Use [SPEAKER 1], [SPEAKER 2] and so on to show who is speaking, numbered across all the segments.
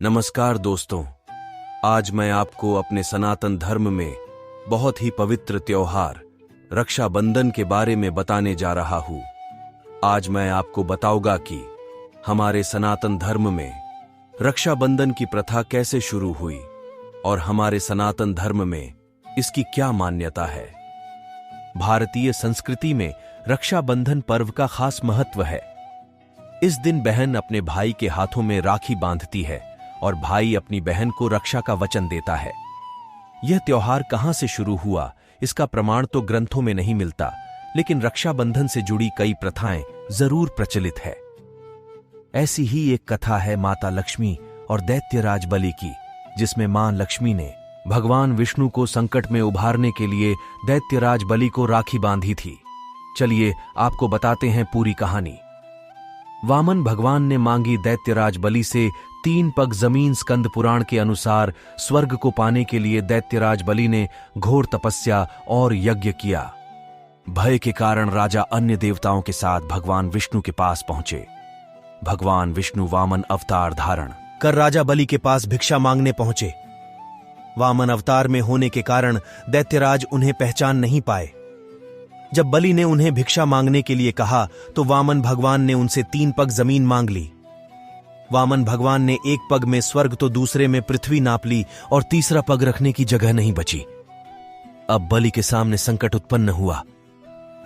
[SPEAKER 1] नमस्कार दोस्तों, आज मैं आपको अपने सनातन धर्म में बहुत ही पवित्र त्योहार रक्षाबंधन के बारे में बताने जा रहा हूं। आज मैं आपको बताऊंगा कि हमारे सनातन धर्म में रक्षाबंधन की प्रथा कैसे शुरू हुई और हमारे सनातन धर्म में इसकी क्या मान्यता है। भारतीय संस्कृति में रक्षाबंधन पर्व का खास महत्व है। इस दिन बहन अपने भाई के हाथों में राखी बांधती है और भाई अपनी बहन को रक्षा का वचन देता है। यह त्योहार कहां से शुरू हुआ, इसका प्रमाण तो ग्रंथों में नहीं मिलता, लेकिन रक्षाबंधन से जुड़ी कई प्रथाएं जरूर प्रचलित है। ऐसी ही एक कथा है माता लक्ष्मी और दैत्यराज बलि की, जिसमें मां लक्ष्मी ने भगवान विष्णु को संकट में उभारने के लिए दैत्यराज बलि को राखी बांधी थी। चलिए आपको बताते हैं पूरी कहानी। वामन भगवान ने मांगी दैत्यराज बलि से 3 पग जमीन। स्कंद पुराण के अनुसार स्वर्ग को पाने के लिए दैत्यराज बलि ने घोर तपस्या और यज्ञ किया। भय के कारण राजा अन्य देवताओं के साथ भगवान विष्णु के पास पहुंचे। भगवान विष्णु वामन अवतार धारण कर राजा बलि के पास भिक्षा मांगने पहुंचे। वामन अवतार में होने के कारण दैत्यराज उन्हें पहचान नहीं पाए। जब बलि ने उन्हें भिक्षा मांगने के लिए कहा तो वामन भगवान ने उनसे 3 पग जमीन मांग ली। वामन भगवान ने एक पग में स्वर्ग तो दूसरे में पृथ्वी नाप ली और तीसरा पग रखने की जगह नहीं बची। अब बलि के सामने संकट उत्पन्न हुआ।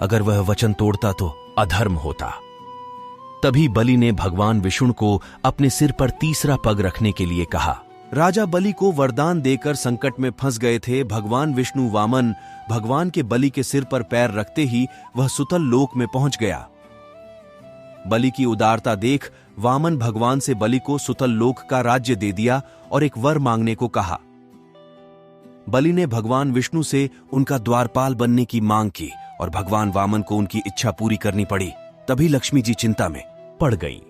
[SPEAKER 1] अगर वह वचन तोड़ता तो अधर्म होता। तभी बलि ने भगवान विष्णु को अपने सिर पर तीसरा पग रखने के लिए कहा। राजा बलि को वरदान देकर संकट में फंस गए थे भगवान विष्णु। वामन भगवान के बलि के सिर पर पैर रखते ही वह सुतल लोक में पहुंच गया। बलि की उदारता देख वामन भगवान से बलि को सुतल लोक का राज्य दे दिया और एक वर मांगने को कहा। बलि ने भगवान विष्णु से उनका द्वारपाल बनने की मांग की और भगवान वामन को उनकी इच्छा पूरी करनी पड़ी। तभी लक्ष्मी जी चिंता में पड़ गई।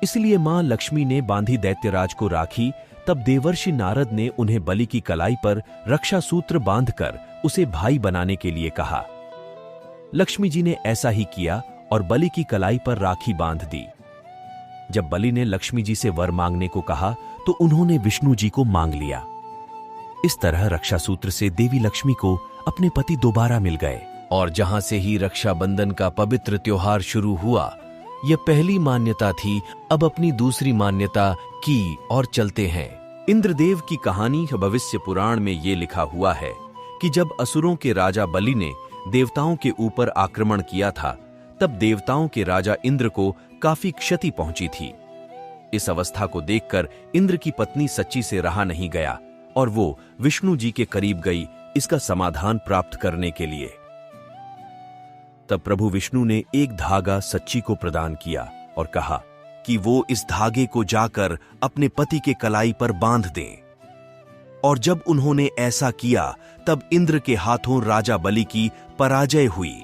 [SPEAKER 1] इसलिए मां लक्ष्मी ने बांधी दैत्यराज को राखी। तब देवर्षि नारद ने उन्हें बलि की कलाई पर रक्षा सूत्र बांधकर उसे भाई बनाने के लिए कहा। लक्ष्मी जी ने ऐसा ही किया और बलि की कलाई पर राखी बांध दी। जब बलि ने लक्ष्मी जी से वर मांगने को कहा तो उन्होंने विष्णु जी को मांग लिया। इस तरह रक्षा सूत्र से देवी लक्ष्मी को अपने पति दोबारा मिल गए। और जहां से ही रक्षाबंधन का पवित्र त्योहार शुरू हुआ, यह पहली मान्यता थी। अब अपनी दूसरी मान्यता की और चलते हैं। इंद्रदेव की कहानी भविष्य पुराण में यह लिखा हुआ है कि जब असुरों के राजा बलि ने देवताओं के ऊपर आक्रमण किया था, तब देवताओं के राजा इंद्र को काफी क्षति पहुंची थी। इस अवस्था को देखकर इंद्र की पत्नी सच्ची से रहा नहीं गया और वो विष्णु जी के करीब गई इसका समाधान प्राप्त करने के लिए। तब प्रभु विष्णु ने एक धागा सच्ची को प्रदान किया और कहा कि वो इस धागे को जाकर अपने पति के कलाई पर बांध दें। और जब उन्होंने ऐसा किया तब इंद्र के हाथों राजा बलि की पराजय हुई।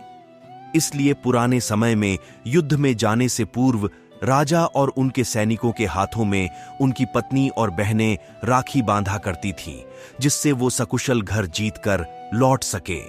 [SPEAKER 1] इसलिए पुराने समय में युद्ध में जाने से पूर्व राजा और उनके सैनिकों के हाथों में उनकी पत्नी और बहनें राखी बांधा करती थीं, जिससे वो सकुशल घर जीतकर लौट सके।